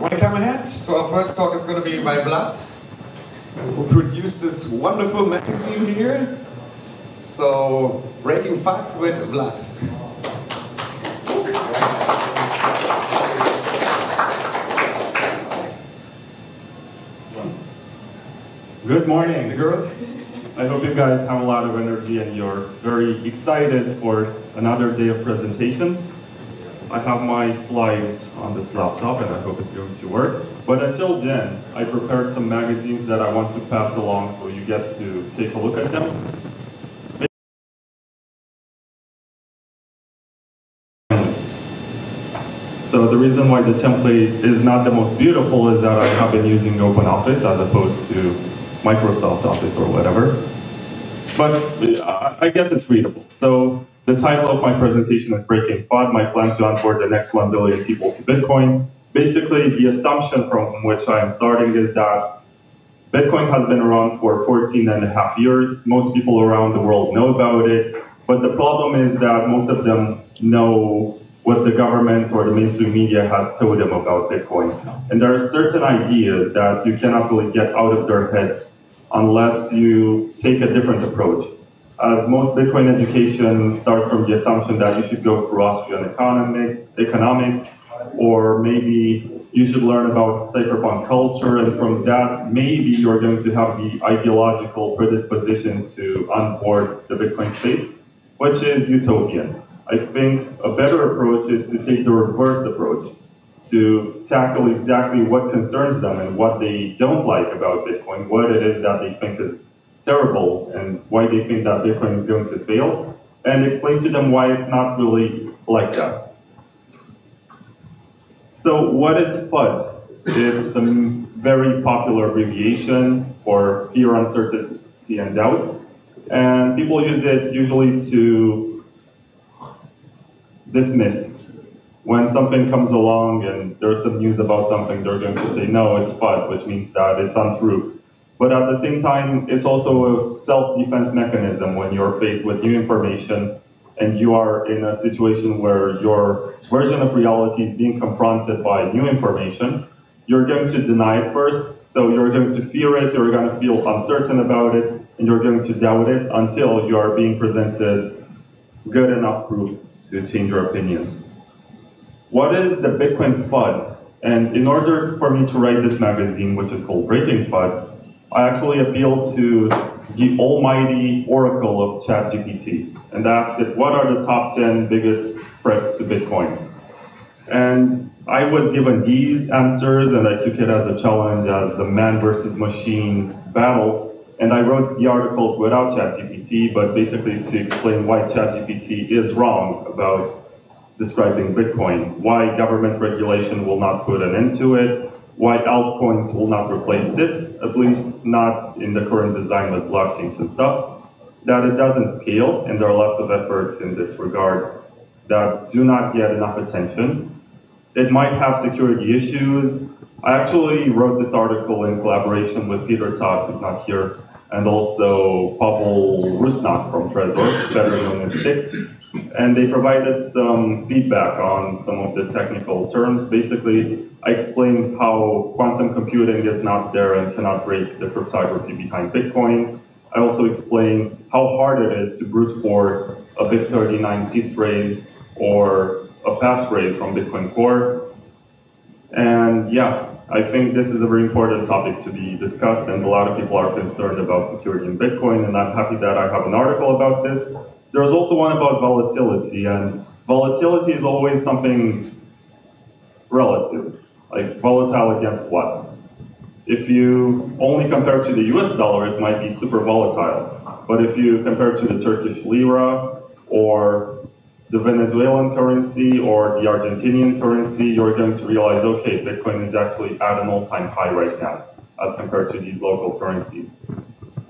Want to come ahead? So our first talk is going to be by Vlad, who produced this wonderful magazine here. So, Breaking FUD with Vlad. Good morning, girls. I hope you guys have a lot of energy and you're very excited for another day of presentations. I have my slides on this laptop and I hope it's going to work. But until then, I prepared some magazines that I want to pass along so you get to take a look at them. So the reason why the template is not the most beautiful is that I have been using OpenOffice as opposed to Microsoft Office or whatever. But I guess it's readable. So the title of my presentation is Breaking FUD, my plans to onboard the next 1 billion people to Bitcoin. Basically, the assumption from which I'm starting is that Bitcoin has been around for 14.5 years. Most people around the world know about it. But the problem is that most of them know what the government or the mainstream media has told them about Bitcoin. And there are certain ideas that you cannot really get out of their heads unless you take a different approach. As most Bitcoin education starts from the assumption that you should go through Austrian economics, or maybe you should learn about cypherpunk culture, and from that, maybe you're going to have the ideological predisposition to onboard the Bitcoin space, which is utopian. I think a better approach is to take the reverse approach, to tackle exactly what concerns them and what they don't like about Bitcoin, what it is that they think is terrible and why they think that Bitcoin is going to fail, and explain to them why it's not really like that. So what is FUD? It's a very popular abbreviation for fear, uncertainty, and doubt. And people use it usually to dismiss. When something comes along and there's some news about something, they're going to say, no, it's FUD, which means that it's untrue. But at the same time, it's also a self-defense mechanism when you're faced with new information and you are in a situation where your version of reality is being confronted by new information. You're going to deny it first, so you're going to fear it, you're going to feel uncertain about it, and you're going to doubt it until you are being presented good enough proof to change your opinion. What is the Bitcoin FUD? And in order for me to write this magazine, which is called Breaking FUD, I actually appealed to the almighty oracle of ChatGPT and asked it, what are the top 10 biggest threats to Bitcoin? And I was given these answers, and I took it as a challenge, as a man versus machine battle. And I wrote the articles without ChatGPT, but basically to explain why ChatGPT is wrong about describing Bitcoin, why government regulation will not put an end to it, why altcoins will not replace it, at least not in the current design with blockchains and stuff, that it doesn't scale, and there are lots of efforts in this regard that do not get enough attention. It might have security issues. I actually wrote this article in collaboration with Peter Todd, who's not here, and also Pavel Rusnak from Trezor, better known as Stick. And they provided some feedback on some of the technical terms. Basically, I explained how quantum computing is not there and cannot break the cryptography behind Bitcoin. I also explained how hard it is to brute force a BIP39 seed phrase or a passphrase from Bitcoin Core. And yeah, I think this is a very important topic to be discussed, and a lot of people are concerned about security in Bitcoin, and I'm happy that I have an article about this. There's also one about volatility, and volatility is always something relative, like volatile against what? If you only compare to the US dollar, it might be super volatile. But if you compare to the Turkish lira or the Venezuelan currency or the Argentinian currency, you're going to realize, okay, Bitcoin is actually at an all-time high right now as compared to these local currencies.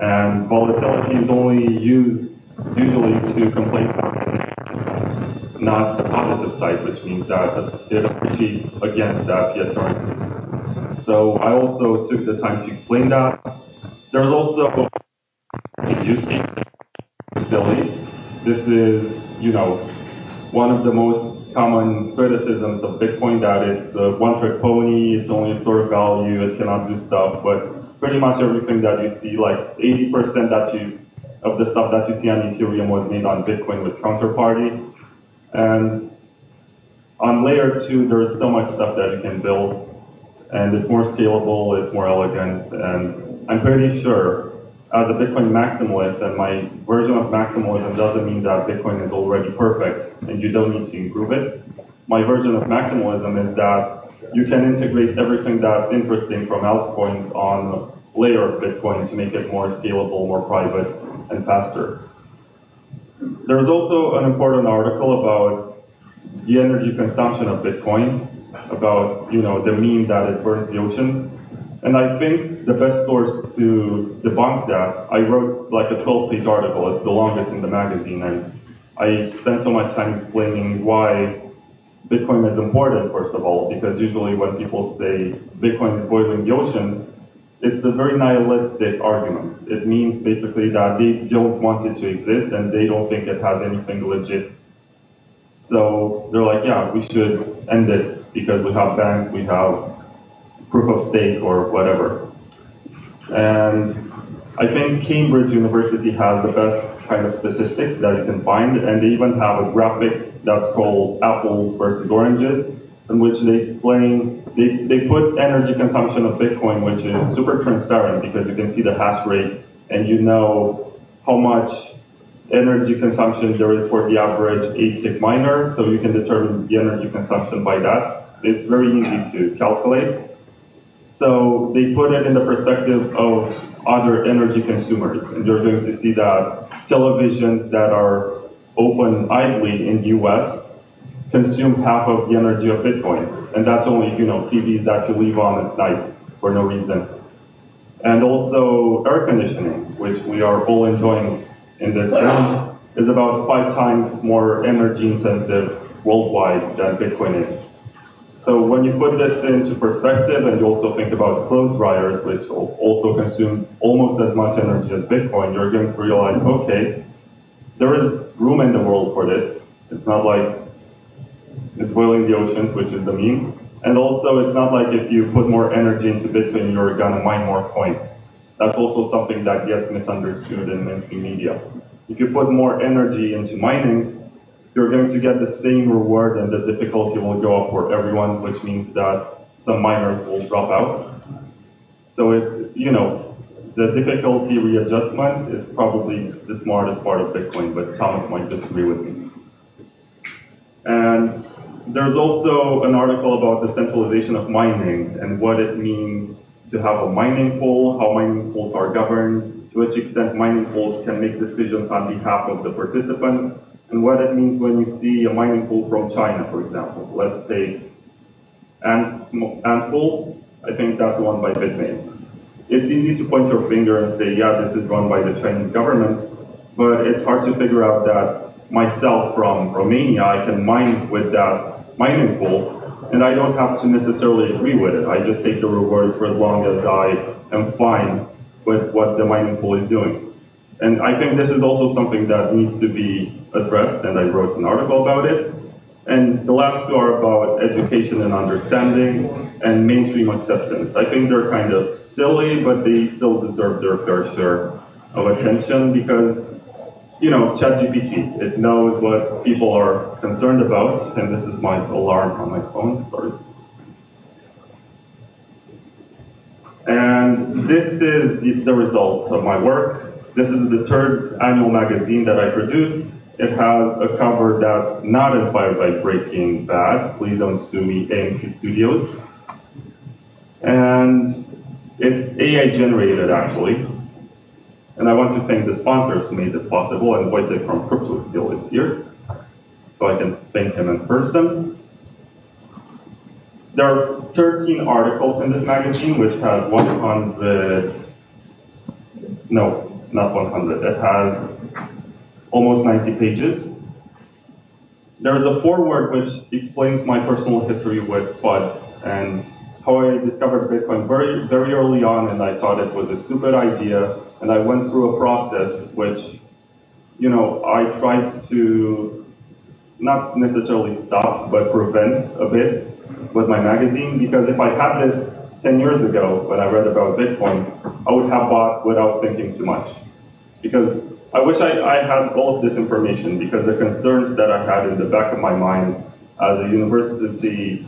And volatility is only used usually to complain about the negatives, not the positive side, which means that it appreciates against that fiat currency. So I also took the time to explain that. There's also use case silly. This is, one of the most common criticisms of Bitcoin that it's a one-trick pony, it's only a store of value, it cannot do stuff, but pretty much everything that you see, like 80% of the stuff that you see on Ethereum was made on Bitcoin with counterparty. And on layer 2, there is so much stuff that you can build, and it's more scalable, it's more elegant, and I'm pretty sure, as a Bitcoin maximalist, and my version of maximalism doesn't mean that Bitcoin is already perfect and you don't need to improve it. My version of maximalism is that you can integrate everything that's interesting from altcoins on a layer of Bitcoin to make it more scalable, more private, and faster. There's also an important article about the energy consumption of Bitcoin, about the meme that it burns the oceans. And I think the best source to debunk that, I wrote like a 12-page article, it's the longest in the magazine, and I spent so much time explaining why Bitcoin is important, first of all, because usually when people say Bitcoin is boiling the oceans, it's a very nihilistic argument. It means basically that they don't want it to exist and they don't think it has anything legit. So they're like, yeah, we should end it because we have banks, we have proof of stake or whatever. And I think Cambridge University has the best kind of statistics that you can find, and they even have a graphic that's called apples versus oranges, in which they explain, they put energy consumption of Bitcoin, which is super transparent because you can see the hash rate and you know how much energy consumption there is for the average ASIC miner, so you can determine the energy consumption by that. It's very easy to calculate. So they put it in the perspective of other energy consumers, and you're going to see that televisions that are open idly in the US consume half of the energy of Bitcoin, and that's only TVs that you leave on at night for no reason. And also air conditioning, which we are all enjoying in this room, is about 5 times more energy intensive worldwide than Bitcoin is. So when you put this into perspective, and you also think about clothes dryers, which also consume almost as much energy as Bitcoin, you're going to realize, okay, there is room in the world for this. It's not like it's boiling the oceans, which is the meme. And also, it's not like if you put more energy into Bitcoin, you're gonna mine more coins. That's also something that gets misunderstood in mainstream media. If you put more energy into mining, you're going to get the same reward and the difficulty will go up for everyone, which means that some miners will drop out. So the difficulty readjustment is probably the smartest part of Bitcoin, but Thomas might disagree with me. And there's also an article about the centralization of mining and what it means to have a mining pool, how mining pools are governed, to which extent mining pools can make decisions on behalf of the participants, and what it means when you see a mining pool from China, for example. Let's take Ant Pool. I think that's the one by Bitmain. It's easy to point your finger and say, yeah, this is run by the Chinese government, but it's hard to figure out that myself from Romania, I can mine with that mining pool, and I don't have to necessarily agree with it. I just take the rewards for as long as I am fine with what the mining pool is doing. And I think this is also something that needs to be addressed, and I wrote an article about it. And the last two are about education and understanding and mainstream acceptance. I think they're kind of silly, but they still deserve their fair share of attention because, ChatGPT, it knows what people are concerned about, and this is my alarm on my phone, sorry. And this is the result of my work. This is the 3rd annual magazine that I produced. It has a cover that's not inspired by Breaking Bad. Please don't sue me, AMC Studios. And it's AI generated, actually. And I want to thank the sponsors who made this possible, and Wojciech from Crypto Steel is here, so I can thank him in person. There are 13 articles in this magazine, which has 100, it has almost 90 pages. There's a foreword which explains my personal history with FUD and how I discovered Bitcoin very, very early on, and I thought it was a stupid idea. And I went through a process which, I tried to not necessarily stop, but prevent a bit with my magazine, because if I had this 10 years ago when I read about Bitcoin, I would have bought without thinking too much. Because I wish I had all of this information, because the concerns that I had in the back of my mind as a university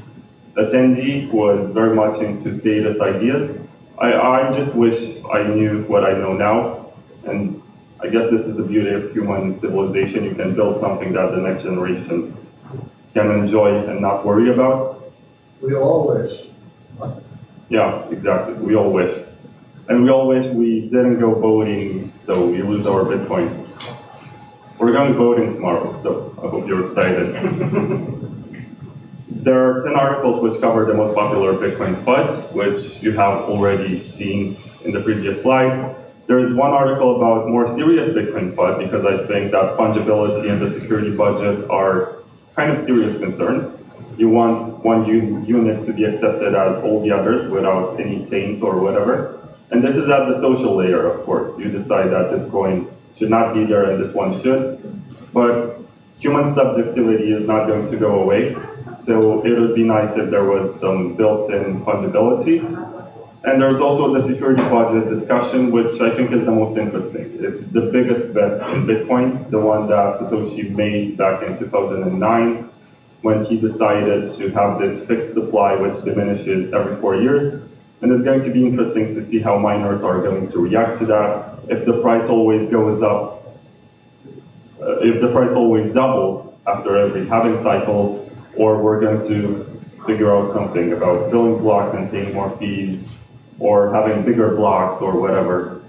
attendee who was very much into status ideas, I just wish I knew what I know now. And I guess this is the beauty of human civilization. You can build something that the next generation can enjoy and not worry about. We all wish. Yeah, exactly. We all wish. And we all wish we didn't go voting so we lose our Bitcoin. We're going voting tomorrow, so I hope you're excited. There are 10 articles which cover the most popular Bitcoin FUD, which you have already seen in the previous slide. There is one article about more serious Bitcoin FUD, because I think that fungibility and the security budget are kind of serious concerns. You want one unit to be accepted as all the others without any taint or whatever. And this is at the social layer, of course. You decide that this coin should not be there and this one should. But human subjectivity is not going to go away. So it would be nice if there was some built-in fungibility. And there's also the security budget discussion, which I think is the most interesting. It's the biggest bet in Bitcoin, the one that Satoshi made back in 2009, when he decided to have this fixed supply, which diminishes every 4 years. And it's going to be interesting to see how miners are going to react to that. If the price always goes up, if the price always doubles after every halving cycle, or we're going to figure out something about filling blocks and paying more fees, or having bigger blocks or whatever.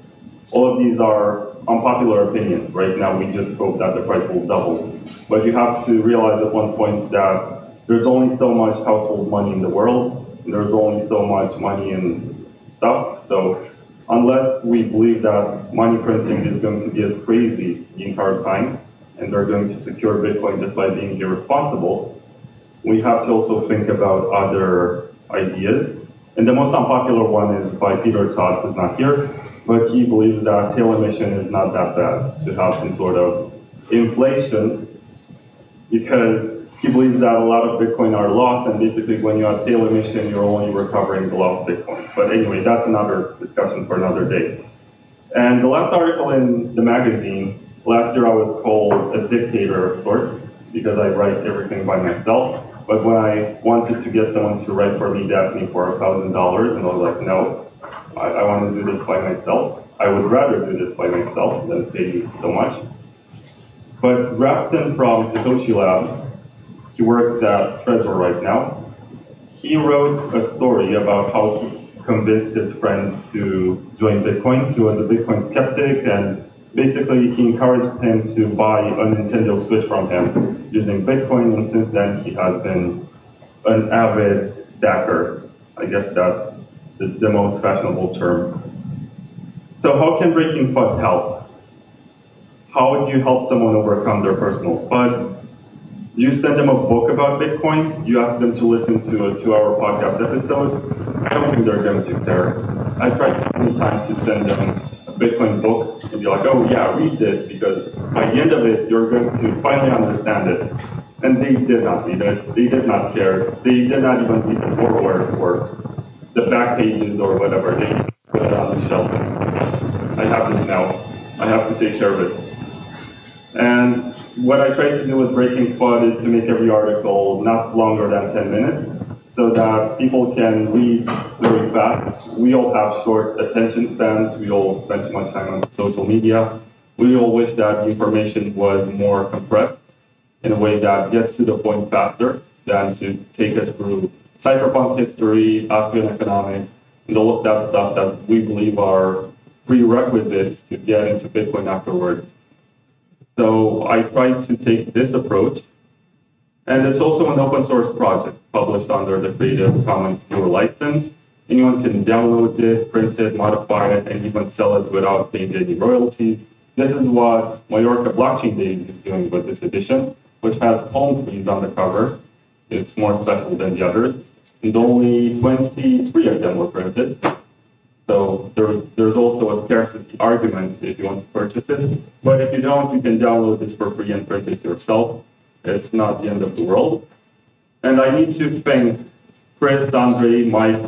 All of these are unpopular opinions. Right now, we just hope that the price will double. But you have to realize at one point that there's only so much household money in the world, and there's only so much money in stuff. So unless we believe that money printing is going to be as crazy the entire time, and they're going to secure Bitcoin just by being irresponsible, we have to also think about other ideas. And the most unpopular one is by Peter Todd, who's not here, but he believes that tail emission is not that bad, to have some sort of inflation, because he believes that a lot of Bitcoin are lost, and basically when you have tail emission, you're only recovering the lost Bitcoin. But anyway, that's another discussion for another day. And the last article in the magazine, last year I was called a dictator of sorts, because I write everything by myself. But when I wanted to get someone to write for me, they asked me for $1,000, and I was like, no, I want to do this by myself. I would rather do this by myself than pay you so much. But Rapton from Satoshi Labs, he works at Trezor right now. He wrote a story about how he convinced his friend to join Bitcoin. He was a Bitcoin skeptic, and basically he encouraged him to buy a Nintendo Switch from him using Bitcoin, and since then he has been an avid stacker. I guess that's the most fashionable term. So how can breaking FUD help? How do you help someone overcome their personal FUD? You send them a book about Bitcoin, you ask them to listen to a 2-hour podcast episode. I don't think they're going to care. I tried so many times to send them a Bitcoin book and be like, oh yeah, read this, because by the end of it, you're going to finally understand it. And they did not read it. They did not care. They did not even read the foreword or the back pages or whatever. They put it on the shelf. I have this now. I have to take care of it. And what I try to do with Breaking FUD is to make every article not longer than 10 minutes, so that people can read very fast. We all have short attention spans. We all spend too much time on social media. We all wish that the information was more compressed in a way that gets to the point faster than to take us through cypherpunk history, Austrian economics, and all of that stuff that we believe are prerequisites to get into Bitcoin afterwards. So I tried to take this approach, and it's also an open source project published under the Creative Commons pure license. Anyone can download it, print it, modify it, and even sell it without paying any royalties. This is what Mallorca Blockchain Days is doing with this edition, which has palm trees on the cover. It's more special than the others, and only 23 of them were printed. So there's also a scarcity argument if you want to purchase it. But if you don't, you can download this for free and print it yourself. It's not the end of the world. And I need to thank Chris, Andre, Mike,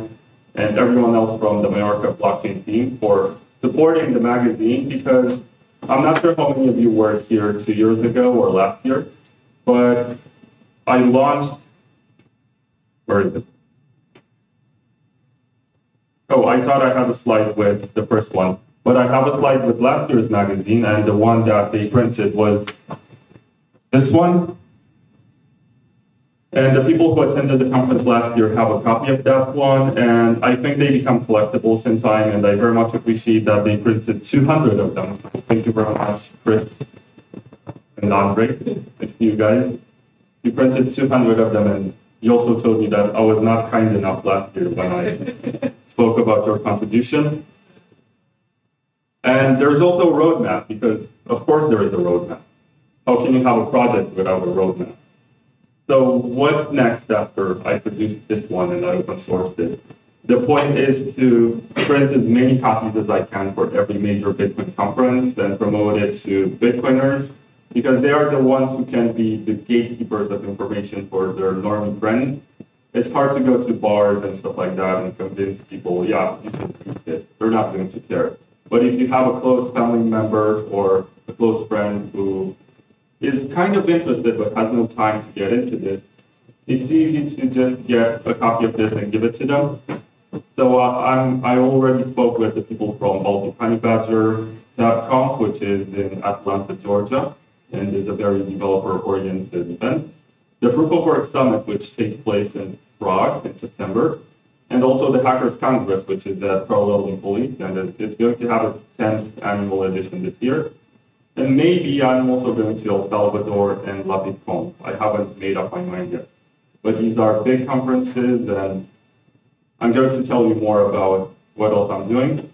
and everyone else from the Mallorca blockchain team for supporting the magazine, because I'm not sure how many of you were here 2 years ago or last year, but I launched, where is it? Oh, I thought I had a slide with the first one, but I have a slide with last year's magazine, and the one that they printed was this one. And the people who attended the conference last year have a copy of that one, and I think they become collectibles in time, and I very much appreciate that they printed 200 of them. So thank you very much, Chris and Andre. Thanks to you guys. You printed 200 of them, and you also told me that I was not kind enough last year when I spoke about your contribution. And there's also a roadmap, because of course there is a roadmap. How can you have a project without a roadmap? So what's next after I produce this one and I open sourced it? The point is to print as many copies as I can for every major Bitcoin conference and promote it to Bitcoiners, because they are the ones who can be the gatekeepers of information for their normie friends. It's hard to go to bars and stuff like that and convince people, yeah, you should read this. They're not going to care. But if you have a close family member or a close friend who is kind of interested but has no time to get into this, it's easy to just get a copy of this and give it to them. So I already spoke with the people from multihoneyBadger.com, which is in Atlanta, Georgia, and is a very developer-oriented event. The Proof of Work Summit, which takes place in Prague in September, and also the Hackers Congress, which is at Parallel in Police, and it's going to have its 10th annual edition this year. And maybe I'm also going to El Salvador and La Bitcoin. I haven't made up my mind yet. But these are big conferences, and I'm going to tell you more about what else I'm doing.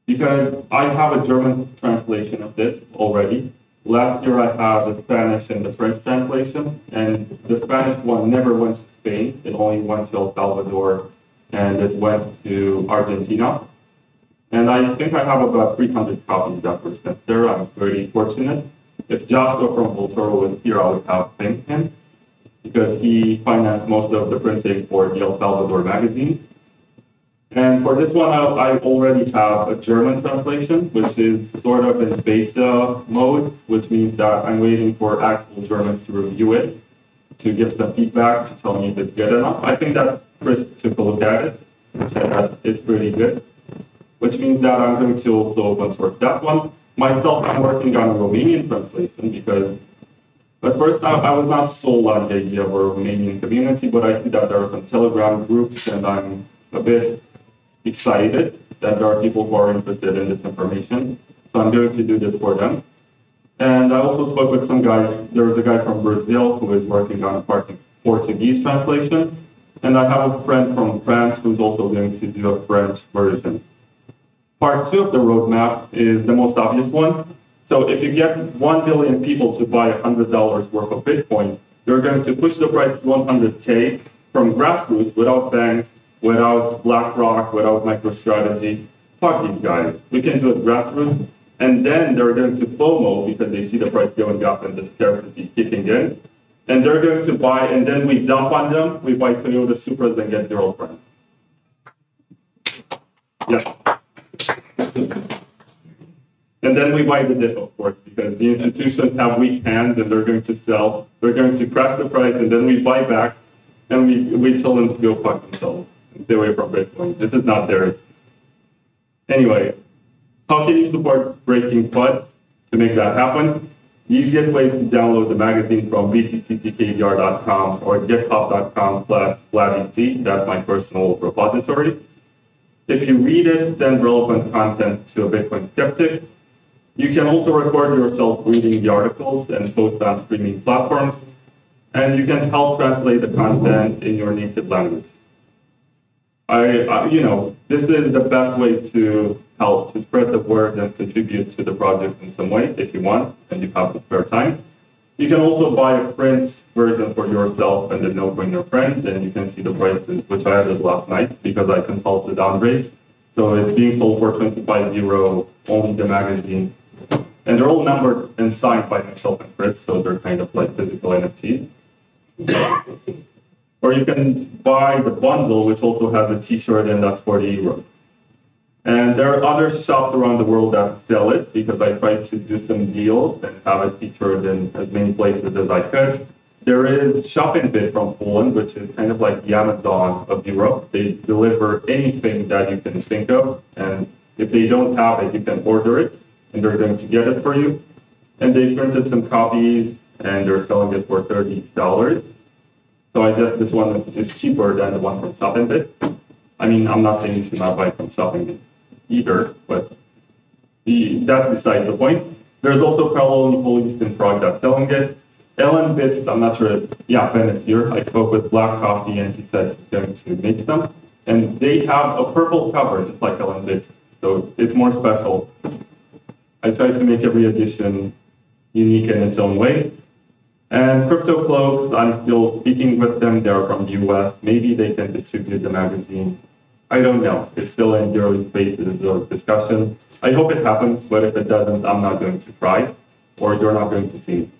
Because I have a German translation of this already. Last year I had the Spanish and the French translation, and the Spanish one never went to Spain. It only went to El Salvador, and it went to Argentina. And I think I have about 300 copies that were sent there. I'm very fortunate. If Joshua from Voltoro was here, I would have thanked him, because he financed most of the printing for the El Salvador magazine. And for this one, I already have a German translation, which is sort of in beta mode, which means that I'm waiting for actual Germans to review it, to give some feedback, to tell me if it's good enough. I think that Chris took a look at it and said that it's pretty good, which means that I'm going to also open source that one. Myself, I'm working on a Romanian translation, because at first I was not sold on the idea of a Romanian community, but I see that there are some Telegram groups, and I'm a bit excited that there are people who are interested in this information. So I'm going to do this for them. And I also spoke with some guys. There was a guy from Brazil who is working on a Portuguese translation. And I have a friend from France who's also going to do a French version. Part 2 of the roadmap is the most obvious one. So if you get 1 billion people to buy $100 worth of Bitcoin, you're going to push the price to 100K from grassroots, without banks, without BlackRock, without MicroStrategy. Fuck these guys. We can do it grassroots. And then they're going to FOMO, because they see the price going up and the scarcity kicking in. And they're going to buy, and then we dump on them. We buy Toyota Supras and get zero friends. Yeah. And then we buy the dip, of course, because the institutions have weak hands and they're going to sell. They're going to crash the price, and then we buy back, and we tell them to go fuck themselves and stay away from Bitcoin. This is not theirs. Anyway, how can you support breaking FUD to make that happen? The easiest way is to download the magazine from btctkdr.com or github.com/vladec. That's my personal repository. If you read it, send relevant content to a Bitcoin skeptic. You can also record yourself reading the articles and post on streaming platforms. And you can help translate the content in your native language. This is the best way to help to spread the word and contribute to the project in some way, if you want, and you have the spare time. You can also buy a print version for yourself and then bring your friend, and you can see the prices, which I added last night because I consulted Andre. So it's being sold for €25, only the magazine. And they're all numbered and signed by myself and Chris, so they're kind of like physical NFTs. Or you can buy the bundle, which also has a t-shirt, and that's 40 euros. And there are other shops around the world that sell it, because I tried to do some deals and have it featured in as many places as I could. There is Shop&Bit from Poland, which is kind of like the Amazon of Europe. They deliver anything that you can think of, and if they don't have it, you can order it, and they're going to get it for you. And they printed some copies, and they're selling it for $30. So I guess this one is cheaper than the one from Shop&Bit. I mean, I'm not saying you should not buy from Shop&Bit either, but that's beside the point. There's also Carlo Nicolis in Prague that's selling it. Ellen Bits, I'm not sure, Ben is here. I spoke with Black Coffee and he said he's going to make some. And they have a purple cover, just like Ellen Bits, so it's more special. I try to make every edition unique in its own way. And Crypto Cloaks, I'm still speaking with them. They're from the US. Maybe they can distribute the magazine. I don't know. It's still in the early phases of discussion. I hope it happens, but if it doesn't, I'm not going to cry, or you're not going to see me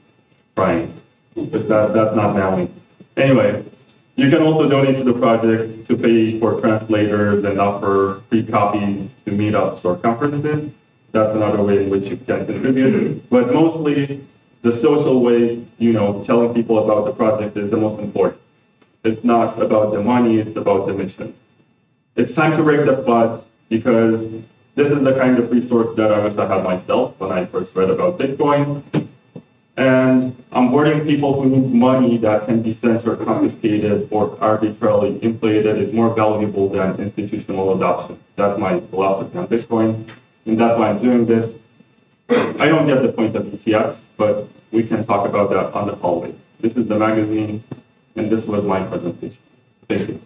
crying. But that's not Maui. Anyway, you can also donate to the project to pay for translators and offer free copies to meetups or conferences. That's another way in which you can contribute. But mostly, the social way, telling people about the project is the most important. It's not about the money, it's about the mission. It's time to break the FUD, because this is the kind of resource that I wish I had myself when I first read about Bitcoin. And onboarding people who need money that can be censored, confiscated, or arbitrarily inflated is more valuable than institutional adoption. That's my philosophy on Bitcoin, and that's why I'm doing this. I don't get the point of ETFs, but we can talk about that on the hallway. This is the magazine, and this was my presentation. Thank you.